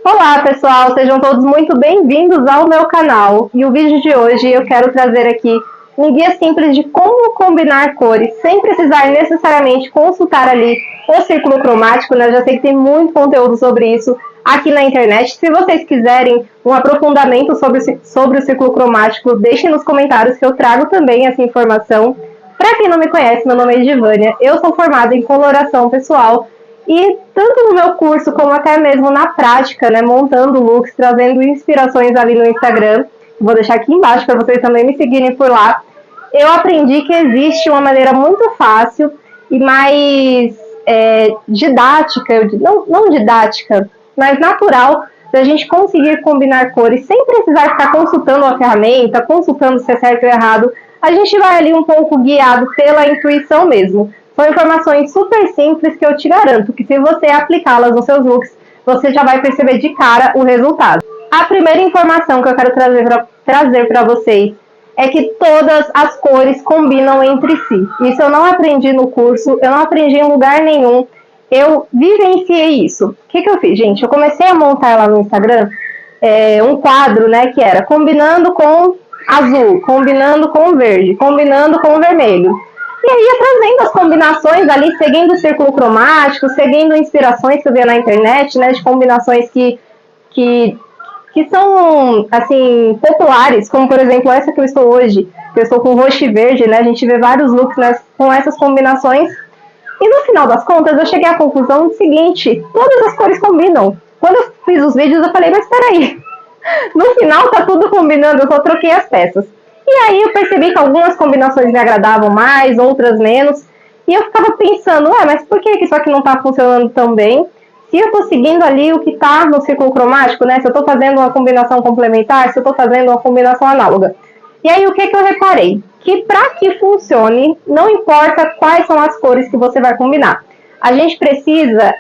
Olá pessoal, sejam todos muito bem-vindos ao meu canal. E o vídeo de hoje eu quero trazer aqui um guia simples de como combinar cores sem precisar necessariamente consultar ali o círculo cromático, né? Eu já sei que tem muito conteúdo sobre isso aqui na internet. Se vocês quiserem um aprofundamento sobre o círculo cromático, deixem nos comentários que eu trago também essa informação. Para quem não me conhece, meu nome é Edivânia, eu sou formada em coloração pessoal e tanto no meu curso como até mesmo na prática, né, montando looks, trazendo inspirações ali no Instagram, vou deixar aqui embaixo para vocês também me seguirem por lá, eu aprendi que existe uma maneira muito fácil e mais didática, não didática, mas natural, da gente conseguir combinar cores sem precisar ficar consultando a ferramenta, consultando se é certo ou errado. A gente vai ali um pouco guiado pela intuição mesmo. São informações super simples que eu te garanto que se você aplicá-las nos seus looks, você já vai perceber de cara o resultado. A primeira informação que eu quero trazer para vocês é que todas as cores combinam entre si. Isso eu não aprendi no curso, eu não aprendi em lugar nenhum, eu vivenciei isso. O que eu fiz, gente? Eu comecei a montar lá no Instagram um quadro, né, que era combinando com azul, combinando com verde, combinando com vermelho. E aí ia trazendo as combinações ali, seguindo o círculo cromático, seguindo inspirações que eu via na internet, né, de combinações que são, assim, populares, como, por exemplo, essa que eu estou hoje, que eu estou com roxo e verde, né, a gente vê vários looks, né, com essas combinações. E no final das contas, eu cheguei à conclusão do seguinte, todas as cores combinam. Quando eu fiz os vídeos, eu falei, mas peraí, no final tá tudo combinando, eu só troquei as peças. E aí eu percebi que algumas combinações me agradavam mais, outras menos. E eu ficava pensando, mas por que isso aqui não tá funcionando tão bem? Se eu tô seguindo ali o que tá no círculo cromático, né? Se eu tô fazendo uma combinação complementar, se eu tô fazendo uma combinação análoga. E aí o que eu reparei? Que para que funcione, não importa quais são as cores que você vai combinar. A gente precisa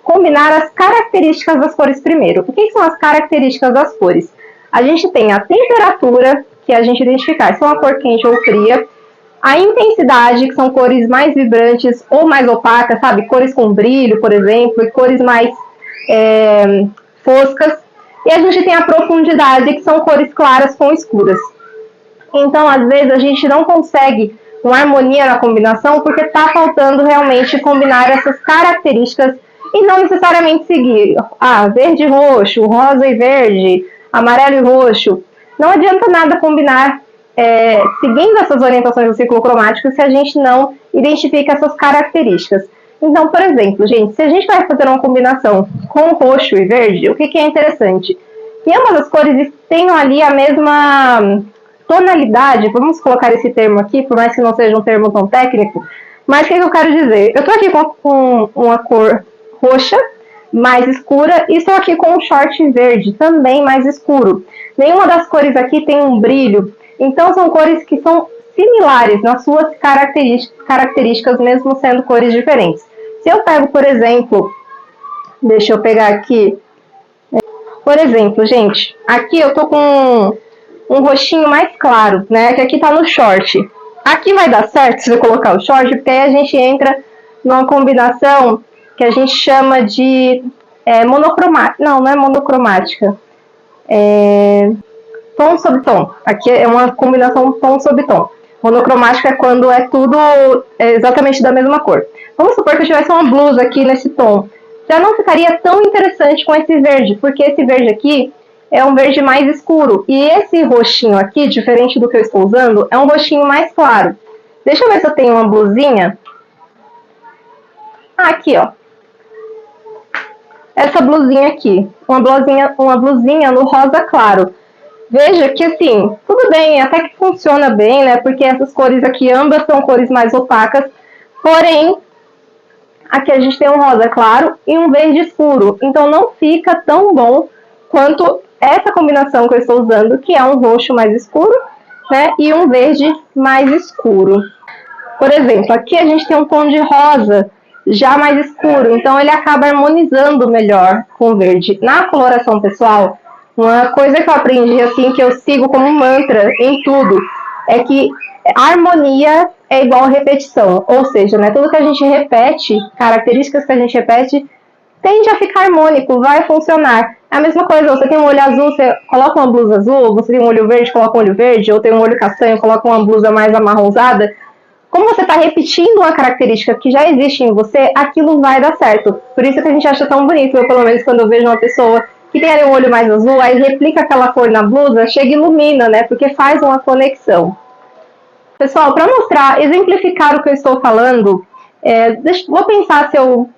combinar as características das cores primeiro. O que são as características das cores? A gente tem a temperatura, que a gente identificar se é uma cor quente ou fria, a intensidade, que são cores mais vibrantes ou mais opacas, sabe? Cores com brilho, por exemplo, e cores mais foscas. E a gente tem a profundidade, que são cores claras com escuras. Então, às vezes, a gente não consegue uma harmonia na combinação porque está faltando realmente combinar essas características e não necessariamente seguir verde e roxo, rosa e verde, amarelo e roxo. Não adianta nada combinar seguindo essas orientações do ciclo cromático se a gente não identifica essas características. Então, por exemplo, gente, se a gente vai fazer uma combinação com roxo e verde, o que é interessante? Que ambas as cores tenham ali a mesma tonalidade, vamos colocar esse termo aqui, por mais que não seja um termo tão técnico, mas o que eu quero dizer? Eu estou aqui com uma cor roxa, mais escura, e estou aqui com um short verde, também mais escuro. Nenhuma das cores aqui tem um brilho, então são cores que são similares nas suas características, mesmo sendo cores diferentes. Se eu pego, por exemplo, deixa eu pegar aqui, por exemplo, gente, aqui eu tô com um roxinho mais claro, né, que aqui tá no short. Aqui vai dar certo se eu colocar o short, porque aí a gente entra numa combinação que a gente chama de monocromática. Não é monocromática. Tom sobre tom. Aqui é uma combinação tom sobre tom. Monocromática é quando é tudo exatamente da mesma cor. Vamos supor que eu tivesse uma blusa aqui nesse tom. Já não ficaria tão interessante com esse verde, porque esse verde aqui é um verde mais escuro. E esse roxinho aqui, diferente do que eu estou usando, é um roxinho mais claro. Deixa eu ver se eu tenho uma blusinha. Aqui, ó. Essa blusinha aqui. Uma blusinha no rosa claro. Veja que, assim, tudo bem, até que funciona bem, né? Porque essas cores aqui, ambas são cores mais opacas. Porém, aqui a gente tem um rosa claro e um verde escuro. Então, não fica tão bom quanto essa combinação que eu estou usando, que é um roxo mais escuro, né, e um verde mais escuro. Por exemplo, aqui a gente tem um tom de rosa já mais escuro, então ele acaba harmonizando melhor com o verde. Na coloração pessoal, uma coisa que eu aprendi, assim, que eu sigo como mantra em tudo, é que harmonia é igual a repetição, ou seja, né, tudo que a gente repete, características que a gente repete, tende a ficar harmônico, vai funcionar. É a mesma coisa, você tem um olho azul, você coloca uma blusa azul, você tem um olho verde, coloca um olho verde, ou tem um olho castanho, coloca uma blusa mais amarronzada. Como você está repetindo uma característica que já existe em você, aquilo vai dar certo. Por isso que a gente acha tão bonito, eu pelo menos quando eu vejo uma pessoa que tem ali um olho mais azul, aí replica aquela cor na blusa, chega e ilumina, né? Porque faz uma conexão. Pessoal, para mostrar, exemplificar o que eu estou falando, vou pensar se eu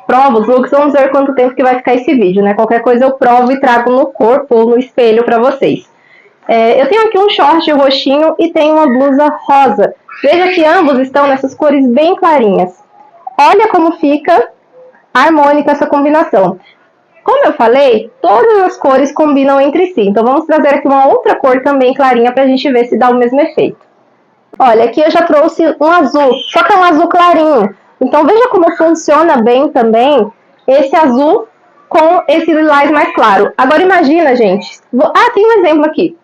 provo os looks, vamos ver quanto tempo que vai ficar esse vídeo, né? Qualquer coisa eu provo e trago no corpo ou no espelho para vocês. Eu tenho aqui um short roxinho e tenho uma blusa rosa. Veja que ambos estão nessas cores bem clarinhas. Olha como fica harmônica essa combinação. Como eu falei, todas as cores combinam entre si. Então vamos trazer aqui uma outra cor também clarinha para a gente ver se dá o mesmo efeito. Olha, aqui eu já trouxe um azul, só que é um azul clarinho. Então veja como funciona bem também esse azul com esse lilás mais claro. Agora imagina, gente. Tem um exemplo aqui.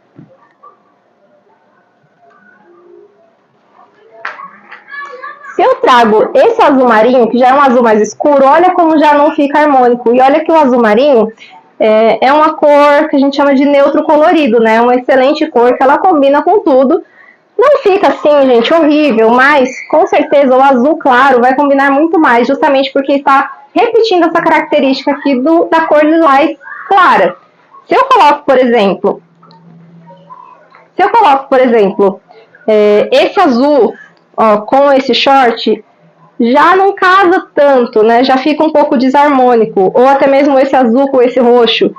Se eu trago esse azul marinho, que já é um azul mais escuro, olha como já não fica harmônico. E olha que o azul marinho é uma cor que a gente chama de neutro colorido, né? Uma excelente cor que ela combina com tudo. Não fica assim, gente, horrível, mas com certeza o azul claro vai combinar muito mais, justamente porque está repetindo essa característica aqui da cor lilás clara. Se eu coloco, por exemplo, esse azul com esse short, já não casa tanto, né? Já fica um pouco desarmônico. Ou até mesmo esse azul com esse roxo.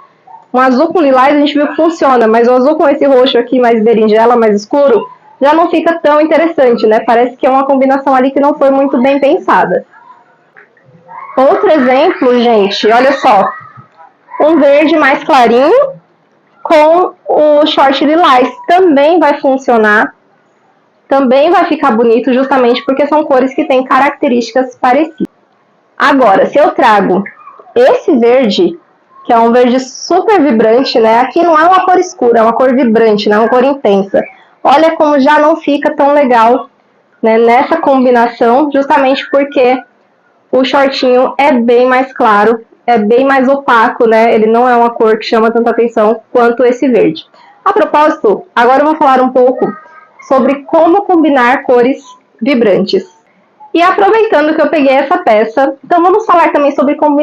Um azul com lilás a gente viu que funciona, mas o azul com esse roxo aqui mais berinjela, mais escuro, já não fica tão interessante, né? Parece que é uma combinação ali que não foi muito bem pensada. Outro exemplo, gente, olha só. Um verde mais clarinho com o short lilás. Também vai funcionar. Também vai ficar bonito justamente porque são cores que têm características parecidas. Agora, se eu trago esse verde, que é um verde super vibrante, né? Aqui não é uma cor escura, é uma cor vibrante, né? Uma cor intensa. Olha como já não fica tão legal, né, nessa combinação, justamente porque o shortinho é bem mais claro, é bem mais opaco, né? Ele não é uma cor que chama tanta atenção quanto esse verde. A propósito, agora eu vou falar um pouco sobre como combinar cores vibrantes. E aproveitando que eu peguei essa peça, então vamos falar também sobre como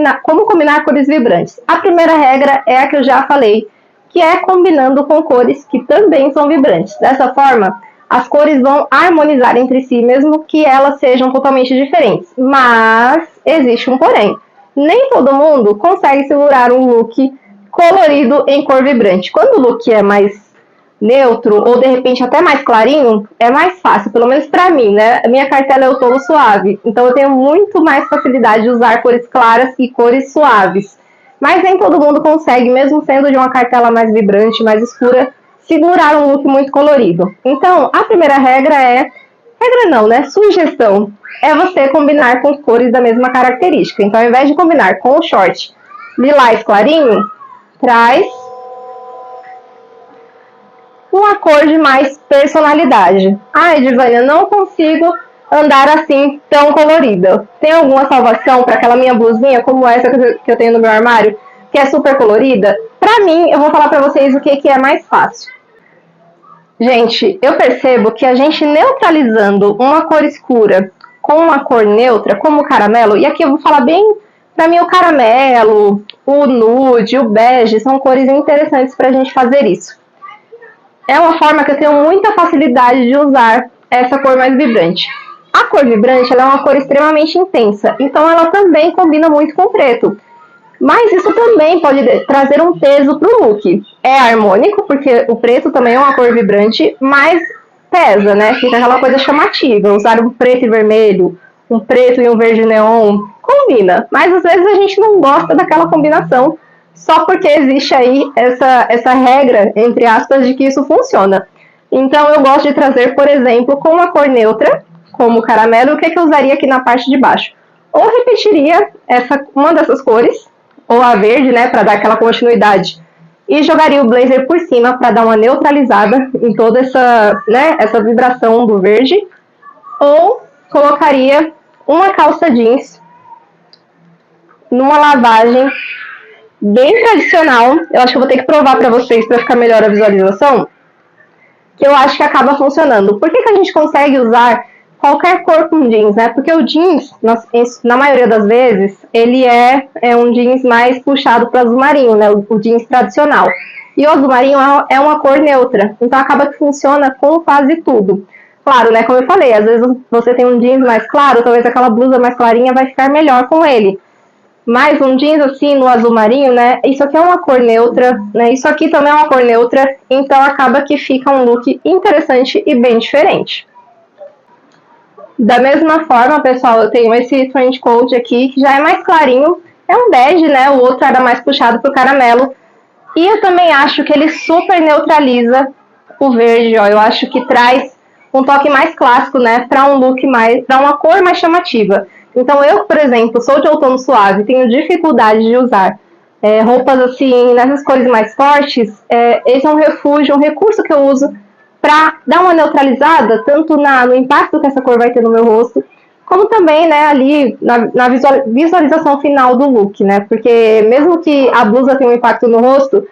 combinar cores vibrantes. A primeira regra é a que eu já falei, que é combinando com cores que também são vibrantes. Dessa forma, as cores vão harmonizar entre si, mesmo que elas sejam totalmente diferentes. Mas existe um porém. Nem todo mundo consegue segurar um look colorido em cor vibrante. Quando o look é mais neutro ou de repente até mais clarinho, é mais fácil, pelo menos pra mim, né? A minha cartela é o tolo suave, então eu tenho muito mais facilidade de usar cores claras e cores suaves. Mas nem todo mundo consegue, mesmo sendo de uma cartela mais vibrante, mais escura, segurar um look muito colorido. Então, a primeira regra regra não, né? Sugestão é você combinar com cores da mesma característica. Então, ao invés de combinar com o short lilás clarinho, traz uma cor de mais personalidade. Ai, Divânia, eu não consigo andar assim tão colorida. Tem alguma salvação para aquela minha blusinha como essa que eu tenho no meu armário, que é super colorida? Para mim, eu vou falar para vocês o que é mais fácil. Gente, eu percebo que a gente neutralizando uma cor escura com uma cor neutra, como o caramelo, e aqui eu vou falar bem, para mim o caramelo, o nude, o bege, são cores interessantes para a gente fazer isso. É uma forma que eu tenho muita facilidade de usar essa cor mais vibrante. A cor vibrante ela é uma cor extremamente intensa, então ela também combina muito com o preto. Mas isso também pode trazer um peso para o look. É harmônico, porque o preto também é uma cor vibrante, mas pesa, né? Fica aquela coisa chamativa. Usar um preto e vermelho, um preto e um verde neon, combina. Mas às vezes a gente não gosta daquela combinação, só porque existe aí essa regra, entre aspas, de que isso funciona. Então eu gosto de trazer, por exemplo, com uma cor neutra, como o caramelo, o que eu usaria aqui na parte de baixo? Ou repetiria uma dessas cores, ou a verde, né, para dar aquela continuidade, e jogaria o blazer por cima para dar uma neutralizada em toda essa vibração do verde, ou colocaria uma calça jeans numa lavagem bem tradicional. Eu acho que eu vou ter que provar para vocês para ficar melhor a visualização, que eu acho que acaba funcionando. Por que a gente consegue usar qualquer cor com jeans, né? Porque o jeans, na maioria das vezes, ele é um jeans mais puxado para o azul marinho, né? O jeans tradicional. E o azul marinho é uma cor neutra, então acaba que funciona com quase tudo. Claro, né? Como eu falei, às vezes você tem um jeans mais claro, talvez aquela blusa mais clarinha vai ficar melhor com ele. Mas um jeans assim no azul marinho, né? Isso aqui é uma cor neutra, né? Isso aqui também é uma cor neutra, então acaba que fica um look interessante e bem diferente. Da mesma forma, pessoal, eu tenho esse trench coat aqui, que já é mais clarinho. É um bege, né? O outro era mais puxado pro caramelo. E eu também acho que ele super neutraliza o verde, ó. Eu acho que traz um toque mais clássico, né? Para um look mais, para uma cor mais chamativa. Então eu, por exemplo, sou de outono suave, tenho dificuldade de usar roupas assim, nessas cores mais fortes. Esse é um refúgio, um recurso que eu uso para dar uma neutralizada, tanto no impacto que essa cor vai ter no meu rosto, como também, né, ali na visualização final do look, né? Porque mesmo que a blusa tenha um impacto no rosto,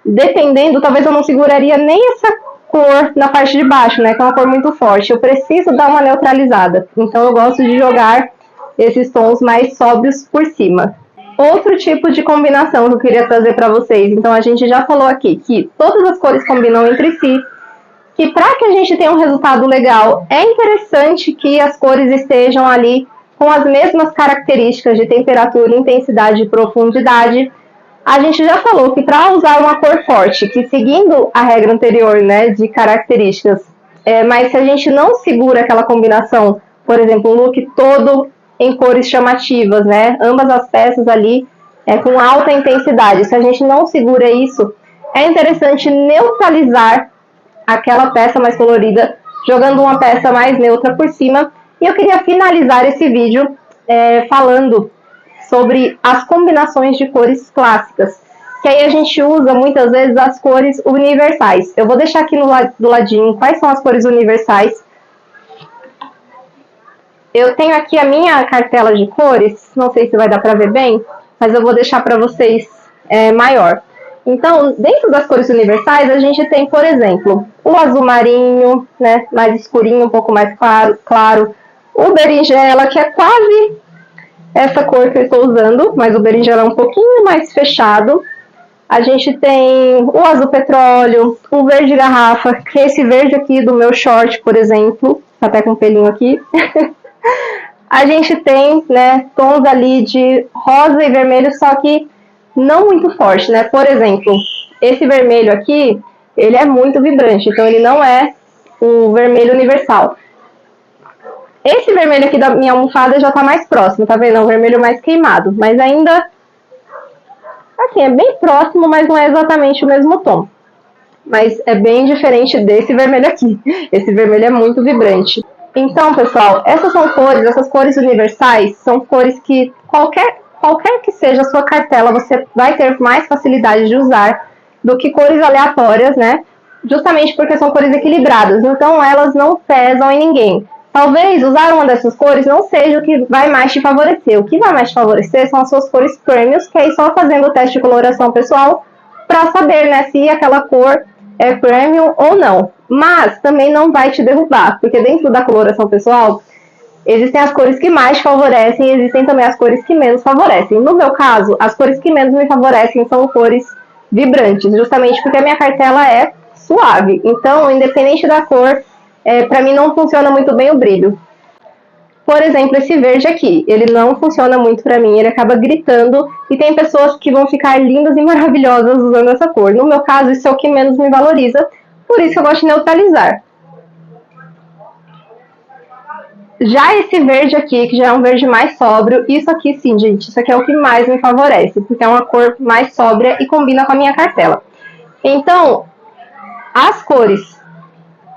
dependendo, talvez eu não seguraria nem essa cor na parte de baixo, né? Que é uma cor muito forte. Eu preciso dar uma neutralizada. Então eu gosto de jogar esses tons mais sóbrios por cima. Outro tipo de combinação que eu queria trazer para vocês. Então a gente já falou aqui que todas as cores combinam entre si, que para que a gente tenha um resultado legal, é interessante que as cores estejam ali com as mesmas características de temperatura, intensidade e profundidade. A gente já falou que para usar uma cor forte, que seguindo a regra anterior, né, de características, mas se a gente não segura aquela combinação, por exemplo, um look todo em cores chamativas, né, ambas as peças ali com alta intensidade, se a gente não segura isso, é interessante neutralizar aquela peça mais colorida, jogando uma peça mais neutra por cima. E eu queria finalizar esse vídeo falando sobre as combinações de cores clássicas, que aí a gente usa muitas vezes as cores universais. Eu vou deixar aqui do ladinho quais são as cores universais. Eu tenho aqui a minha cartela de cores, não sei se vai dar para ver bem, mas eu vou deixar para vocês maior. Então, dentro das cores universais, a gente tem, por exemplo, o azul marinho, né, mais escurinho, um pouco mais claro. O berinjela, que é quase essa cor que eu estou usando, mas o berinjela é um pouquinho mais fechado. A gente tem o azul petróleo, o verde garrafa, que é esse verde aqui do meu short, por exemplo, tá até com um pelinho aqui. A gente tem, né, tons ali de rosa e vermelho, só que não muito forte, né? Por exemplo, esse vermelho aqui, ele é muito vibrante, então ele não é o vermelho universal. Esse vermelho aqui da minha almofada já tá mais próximo, tá vendo? É um vermelho mais queimado, mas ainda, assim, é bem próximo, mas não é exatamente o mesmo tom. Mas é bem diferente desse vermelho aqui. Esse vermelho é muito vibrante. Então, pessoal, essas cores universais, são cores que qualquer que seja a sua cartela, você vai ter mais facilidade de usar do que cores aleatórias, né? Justamente porque são cores equilibradas, então elas não pesam em ninguém. Talvez usar uma dessas cores não seja o que vai mais te favorecer. O que vai mais te favorecer são as suas cores premiums, que aí só fazendo o teste de coloração pessoal para saber, né, se aquela cor é premium ou não. Mas também não vai te derrubar, porque dentro da coloração pessoal existem as cores que mais te favorecem e existem também as cores que menos favorecem. No meu caso, as cores que menos me favorecem são cores vibrantes, justamente porque a minha cartela é suave. Então, independente da cor, para mim não funciona muito bem o brilho. Por exemplo, esse verde aqui, ele não funciona muito para mim, ele acaba gritando e tem pessoas que vão ficar lindas e maravilhosas usando essa cor. No meu caso, isso é o que menos me valoriza, por isso que eu gosto de neutralizar. Já esse verde aqui, que já é um verde mais sóbrio, isso aqui sim, gente, isso aqui é o que mais me favorece, porque é uma cor mais sóbria e combina com a minha cartela. Então, as cores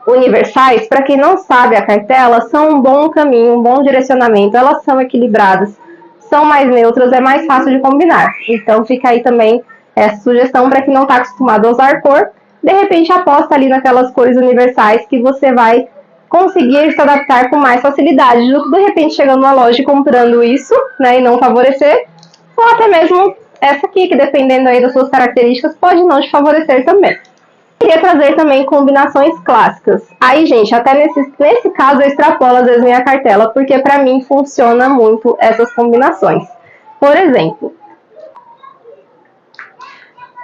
universais, para quem não sabe a cartela, são um bom caminho, um bom direcionamento, elas são equilibradas, são mais neutras, é mais fácil de combinar. Então fica aí também essa sugestão para quem não está acostumado a usar cor, de repente aposta ali naquelas cores universais que você vai conseguir se adaptar com mais facilidade, do que de repente chegando na loja e comprando isso, né, e não favorecer, ou até mesmo essa aqui, que dependendo aí das suas características, pode não te favorecer também. Queria trazer também combinações clássicas. Aí, gente, até nesse caso eu extrapolo às vezes minha cartela, porque para mim funciona muito essas combinações. Por exemplo,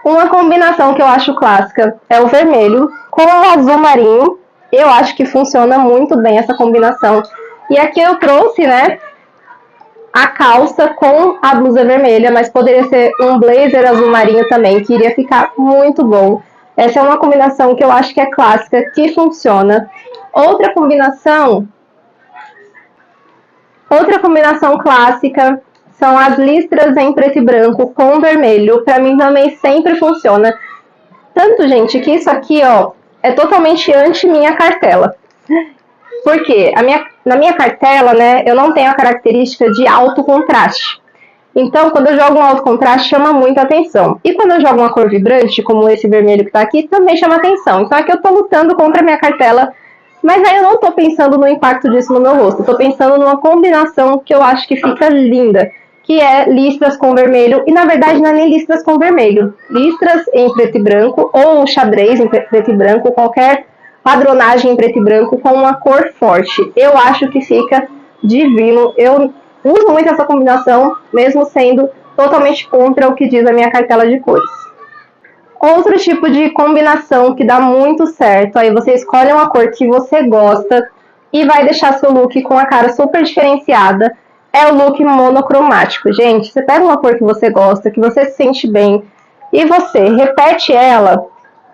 uma combinação que eu acho clássica é o vermelho com o azul marinho. Eu acho que funciona muito bem essa combinação. E aqui eu trouxe, né, a calça com a blusa vermelha, mas poderia ser um blazer azul marinho também, que iria ficar muito bom. Essa é uma combinação que eu acho que é clássica, que funciona. Outra combinação clássica são as listras em preto e branco com vermelho. Para mim também sempre funciona. Tanto, gente, que isso aqui, ó, é totalmente anti minha cartela. Porque na minha cartela, né, eu não tenho a característica de alto contraste. Então, quando eu jogo um alto contraste, chama muita atenção. E quando eu jogo uma cor vibrante, como esse vermelho que tá aqui, também chama atenção. Então, aqui eu tô lutando contra a minha cartela, mas aí eu não tô pensando no impacto disso no meu rosto. Eu tô pensando numa combinação que eu acho que fica linda, que é listras com vermelho. E, na verdade, não é nem listras com vermelho. Listras em preto e branco, ou xadrez em preto e branco, qualquer padronagem em preto e branco com uma cor forte. Eu acho que fica divino. Eu uso muito essa combinação, mesmo sendo totalmente contra o que diz a minha cartela de cores. Outro tipo de combinação que dá muito certo, aí você escolhe uma cor que você gosta e vai deixar seu look com a cara super diferenciada, é o look monocromático. Gente, você pega uma cor que você gosta, que você se sente bem, e você repete ela.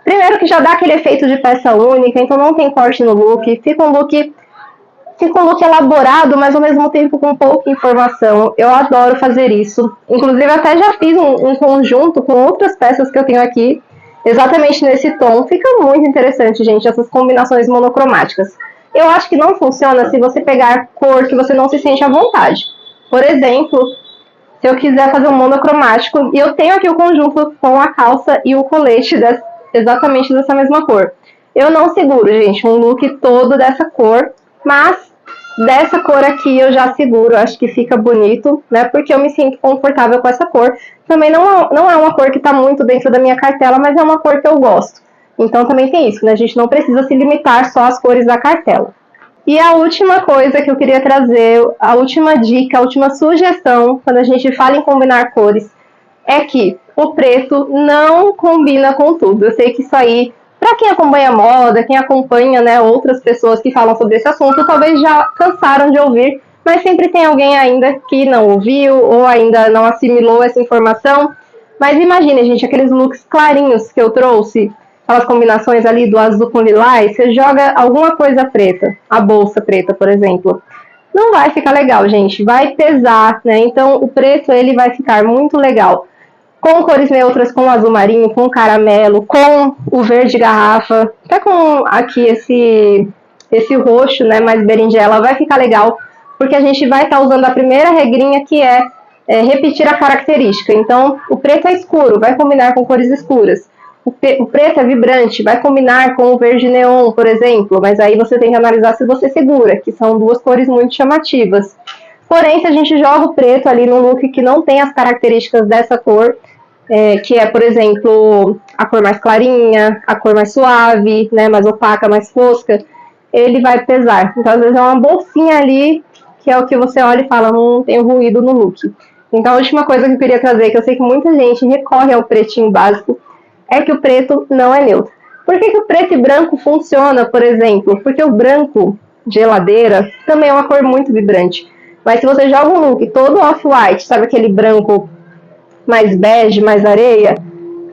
Primeiro que já dá aquele efeito de peça única, então não tem corte no look, fica um look elaborado, mas ao mesmo tempo com pouca informação. Eu adoro fazer isso. Inclusive, até já fiz um conjunto com outras peças que eu tenho aqui, exatamente nesse tom. Fica muito interessante, gente, essas combinações monocromáticas. Eu acho que não funciona se você pegar cor que você não se sente à vontade. Por exemplo, se eu quiser fazer um monocromático, e eu tenho aqui o conjunto com a calça e o colete exatamente dessa mesma cor. Eu não seguro, gente, um look todo dessa cor, mas dessa cor aqui eu já seguro, acho que fica bonito, né? Porque eu me sinto confortável com essa cor. Também não é uma cor que está muito dentro da minha cartela, mas é uma cor que eu gosto. Então também tem isso, né? A gente não precisa se limitar só às cores da cartela. E a última coisa que eu queria trazer, a última dica, a última sugestão, quando a gente fala em combinar cores, é que o preto não combina com tudo. Eu sei que isso aí, para quem acompanha moda, quem acompanha, né, outras pessoas que falam sobre esse assunto, talvez já cansaram de ouvir, mas sempre tem alguém ainda que não ouviu ou ainda não assimilou essa informação. Mas imagine, gente, aqueles looks clarinhos que eu trouxe, aquelas combinações ali do azul com lilás, você joga alguma coisa preta, a bolsa preta, por exemplo. Não vai ficar legal, gente, vai pesar, né? Então o preto ele vai ficar muito legal com cores neutras, com azul marinho, com caramelo, com o verde garrafa, até com aqui esse roxo, né, mais berinjela, vai ficar legal, porque a gente vai estar usando a primeira regrinha, que é repetir a característica. Então, o preto é escuro, vai combinar com cores escuras. O preto é vibrante, vai combinar com o verde neon, por exemplo, mas aí você tem que analisar se você segura, que são duas cores muito chamativas. Porém, se a gente joga o preto ali num look que não tem as características dessa cor, que é, por exemplo, a cor mais clarinha, a cor mais suave, né, mais opaca, mais fosca, ele vai pesar. Então, às vezes é uma bolsinha ali, que é o que você olha e fala, tem ruído no look. Então, a última coisa que eu queria trazer, que eu sei que muita gente recorre ao pretinho básico, é que o preto não é neutro. Por que o preto e branco funciona, por exemplo? Porque o branco, geladeira, também é uma cor muito vibrante. Mas se você joga um look todo off-white, sabe aquele branco mais bege, mais areia,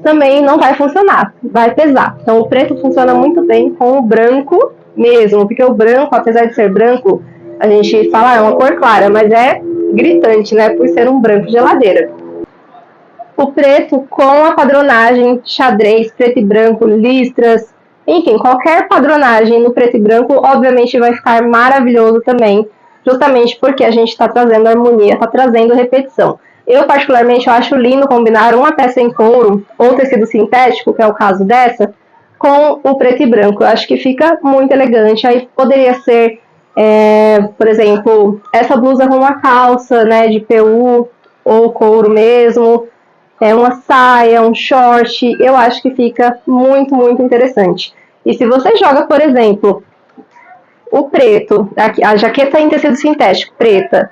também não vai funcionar, vai pesar. Então o preto funciona muito bem com o branco mesmo, porque o branco, apesar de ser branco, a gente fala, é uma cor clara, mas é gritante, né, por ser um branco geladeira. O preto com a padronagem xadrez, preto e branco, listras, enfim, qualquer padronagem no preto e branco, obviamente vai ficar maravilhoso também, justamente porque a gente está trazendo harmonia, está trazendo repetição. Eu, particularmente, eu acho lindo combinar uma peça em couro ou tecido sintético, que é o caso dessa, com o preto e branco. Eu acho que fica muito elegante. Aí poderia ser, por exemplo, essa blusa com uma calça, né, de PU, ou couro mesmo, uma saia, um short, eu acho que fica muito, muito interessante. E se você joga, por exemplo, o preto, a jaqueta em tecido sintético preta,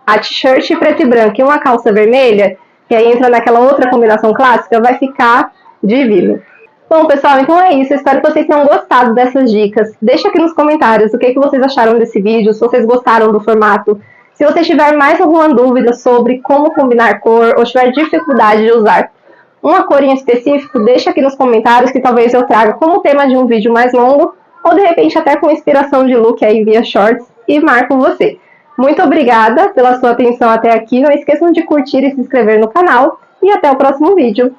a t-shirt preto e branco e uma calça vermelha, que aí entra naquela outra combinação clássica, vai ficar divino. Bom, pessoal, então é isso. Eu espero que vocês tenham gostado dessas dicas. Deixa aqui nos comentários o que vocês acharam desse vídeo, se vocês gostaram do formato. Se você tiver mais alguma dúvida sobre como combinar cor ou tiver dificuldade de usar uma cor em específico, deixa aqui nos comentários que talvez eu traga como tema de um vídeo mais longo ou de repente até com inspiração de look aí via shorts e marco você. Muito obrigada pela sua atenção até aqui. Não esqueçam de curtir e se inscrever no canal e até o próximo vídeo.